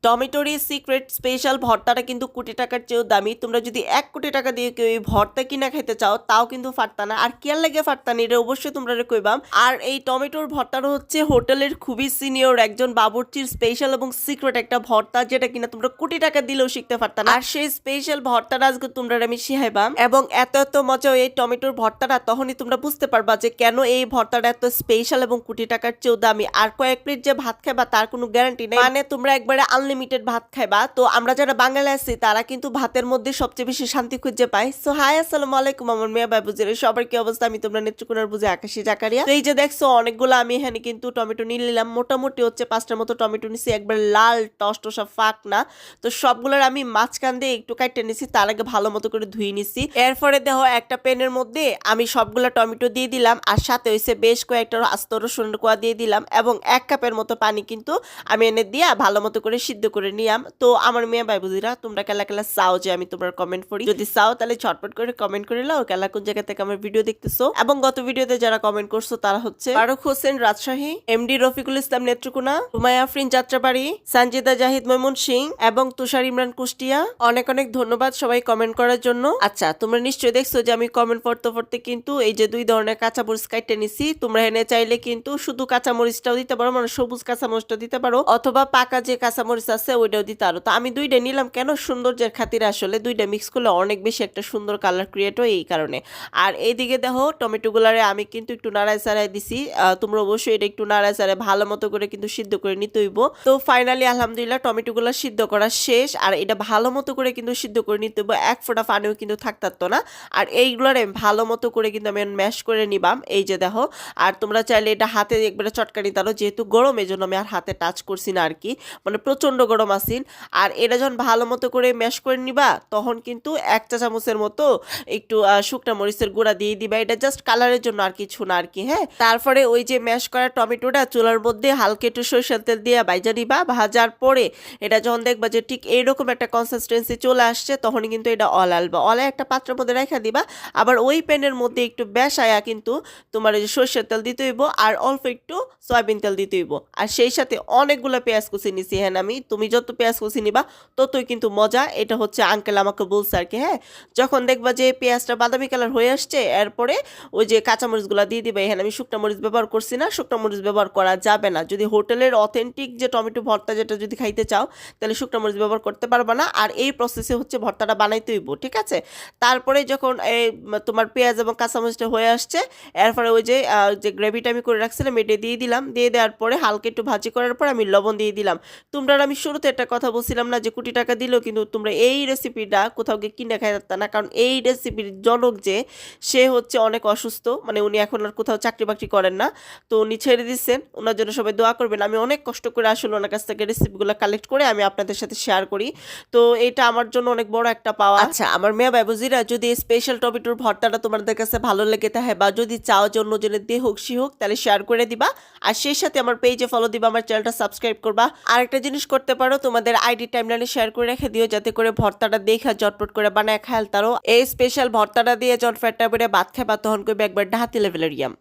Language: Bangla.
টমেটোর এই সিক্রেট স্পেশাল ভর্তাটা কিন্তু কোটি টাকার চেয়েও দামি। তোমরা যদি 1 কোটি টাকা দিয়ে কেউ এই ভর্তা কিনা খেতে চাও তাও কিন্তু ফারতা না। আর কেয়ার লাগে ফারতা না, এটা অবশ্যই তোমরা কইবাম। আর এই টমেটোর ভর্তাটা হচ্ছে হোটেলের খুবই সিনিয়র একজন বাবুর্চির স্পেশাল এবং সিক্রেট একটা ভর্তা, যেটা কিনা তোমরা কোটি টাকা দিলেও শিখতে পারতা না। আর সেই স্পেশাল ভর্তাটা আজকে তোমরা আমি শিখাইবাম, এবং এত এত মজা এই টমেটোর ভর্তাটা, তখনই তোমরা বুঝতে পারবা যে কেন এই ভর্তাটা এত স্পেশাল এবং কোটি টাকার চেয়েও দামি। আর কয়েক প্লেট যে ভাত খাইবা তার কোনো গ্যারান্টি নেই, মানে তোমরা একবারে আনলিমিটেড ভাত খাইবা। তো আমরা যারা বাঙালি আছি তারা কিন্তু ভাতের মধ্যে সবচেয়ে বেশি শান্তি খুঁজে পাই। সো হাই, আসসালামু আলাইকুম আমার মেয়ে বাবুজির সবার কি অবস্থা? আমি তোমরা নেত্রকোনার বুঝে আকাশী জাকারিয়া। তো এই যে দেখছো অনেকগুলো আমি এখানে কিন্তু টমেটো নিয়ে নিলাম, মোটামুটি হচ্ছে 5টার মতো টমেটো নিছি, একবার লাল টসটসা ফাঁক না। তো সবগুলোর আমি মাঝখান দিয়ে একটু কাটতে নিছি, তার আগে ভালো মতো করে ধুয়ে নিছি। এরপরে দেখো একটা প্যানের মধ্যে আমি সবগুলা টমেটো দিয়ে দিলাম, আর সাথে হইছে বেশ কয়েকটা আস্ত রসুনের কোয়া দিয়ে দিলাম, এবং 1 কাপের মতো পানি কিন্তু আমি এনে দিয়া ভালো মতো করে সিদ্ধ করে নিলাম। তো আমার মেয়ে বাইবুজিরা তোমরা কেলা কেলা চাও যে আমি তোমরা কমেন্ট করি, যদি চাও তাহলে ঝটপট করে কমেন্ট করে লাও কেলা কোন জায়গা থেকে আমার ভিডিও দেখতেছো। এবং গত ভিডিওতে যারা কমেন্ট করছো তারা হচ্ছে ফারুক হোসেন রাজশাহী, এমডি রফিকুল ইসলাম নেত্রকোনা, রুমায়া আফরিন যাত্রাবাড়ি, সঞ্জিদা জাহিদ ময়মন সিং এবং তুষার ইমরান কুষ্টিয়া। অনেক অনেক ধন্যবাদ সবাই কমেন্ট করার জন্য। আচ্ছা, তোমরা নিশ্চয়ই দেখছো যে আমি কমেন্ট পড়তে পড়তে কিন্তু এই যে 2 ধরনের কাঁচামরিচ কাটতে নিছি। তোমরা এনে চাইলে কিন্তু শুধু কাঁচামরিচটাও দিতে পারো, মানে সবুজ কাঁচামরিচটা দিতে পারো, অথবা পাকা যে কাঁচামরিচ আছে ওইটাও দিতে পারো। তো আমি 2টা নিলাম, কেন সৌন্দর্যের খাতিরে, আসলে 2টা মিক্স করলে অনেক বেশি একটা সুন্দর কালার ক্রিয়েট হয় এই কারণে। আর এইদিকে দেখো টমেটো গুলারে আমি কিন্তু একটু নাড়ায় চাড়াই দিছি। তোমরা অবশ্যই এটা একটু নাড়ায় চাড়ায় ভালো মতো করে কিন্তু সিদ্ধ করে নিতে হইব। তো ফাইনালি আলহামদুলিল্লাহ টমেটো গুলা সিদ্ধ করা শেষ, আর এটা ভালো মতো করে কিন্তু সিদ্ধ করে নিতে হইব, 1 ফোঁটা পানিও কিন্তু থাকতো না। আর এইগুলারে ভালো মতো করে কিন্তু আমি ম্যাশ করে নিবাম, এই যে দেখো। আর তোমরা চাইলে এটা হাতে একবারে চটকা নিতে পারো, যেহেতু গরম এই জন্য আমি আর হাতে টাচ করছি না আর কি, মানে প্রচন্ড গরম আসিন। আর এটা যখন ভালো মতো করে ম্যাশ করে নিবা তখন কিন্তু 1 চা চামচের মতো একটু শুকনা মরিচের গুঁড়া দিয়ে দিবা, এটা জাস্ট কালারের জন্য আর কিছু না আর কি। হ্যাঁ, তারপরে ওই যে ম্যাশ করা টমেটোটা চুলার মধ্যে হালকা একটু সরিষার তেল দিয়ে ভাজা নিবা। ভাজার পরে এটা যখন দেখবা যে ঠিক এইরকম একটা কনসিস্টেন্সি চলে আসছে, তখন কিন্তু এটা অলায় একটা পাত্রের মধ্যে রেখে দিবা। আবার ওই প্যানের মধ্যে একটু বেশায়া কিন্তু তোমার এই যে সরিষার তেল দিতে হইব, আর অল্প একটু সয়াবিন তেল দিতে হইব, আর সেই সাথে অনেকগুলো পেঁয়াজ কুচি নিছি। হ্যাঁ, আমি তুমি যত পেঁয়াজ কুচি নিবা ততই কিন্তু মজা, এটা হচ্ছে আঙ্কেল আমাকে বলছে আর কি। হ্যাঁ, যখন দেখবা যে পেঁয়াজটা বাদামি কালার হয়ে আসছে, এরপরে ওই যে কাঁচামরিচগুলো দিয়ে দিবা। এখানে আমি শুকনো মরিচ ব্যবহার করছি না, শুকনো মরিচ ব্যবহার করা যাবে না। যদি হোটেলের অথেন্টিক যে টমেটো ভর্তা যেটা যদি খাইতে চাও তাহলে শুকনো মরিচ ব্যবহার করতে পারবা না। আর এই প্রসেসে হচ্ছে ভর্তাটা বানাইতে হইব, ঠিক আছে। তারপরে যখন এই তোমার পেঁয়াজ এবং কাঁচামরিচটা হয়ে আসছে, এরপরে ওই যে গ্রেভিটা আমি করে রাখছিলাম এটা দিয়ে দিলাম। দিয়ে দেওয়ার পরে হালকা একটু ভাজি করার পর আমি লবণ দিয়ে দিলাম। তোমরা আমি শুরুতে একটা কথা বলছিলাম না যে কোটি টাকা দিলেও কিন্তু তোমরা এই রেসিপিটা কোথাও গিয়ে কিনে খাইতে না, কারণ এই রেসিপির জনক যে সে হচ্ছে অনেক অসুস্থ, মানে উনি এখন আর কোথাও চাকরি বাকরি করেন না। তো উনি ছেড়ে দিচ্ছেন, ওনার জন্য সবাই দোয়া করবেন। আমি অনেক কষ্ট করে আসলে ওনার কাছ থেকে রেসিপিগুলো কালেক্ট করে আমি আপনাদের সাথে শেয়ার করি। তো এটা আমার জন্য অনেক বড় একটা পাওয়া। আচ্ছা, আমার মেয়ে বাবুজিরা যদি স্পেশাল টমেটোর ভর্তাটা তোমাদের কাছে ভালো লেগে থাকে, বা যদি চাও যে অন্যজনের দিয়ে হোক সি হোক, তাহলে শেয়ার করে দিবা। আর সেই সাথে আমার পেজে ফলো দিবা, আমার চ্যানেলটা সাবস্ক্রাইব করবা। আর একটা জিনিস করতে পারো, তোমাদের আইডি টাইমলাইনে শেয়ার করে রেখে দিও, যাতে করে ভর্তাটা দেখা জটপট করে বানায় খাইল তারও। এই স্পেশাল ভর্তাটা দিয়ে যখন ফ্যাটটা বেড়ে ভাত খাবা তখন করবে একবার ডাহাতি লেভেলের ইয়াম।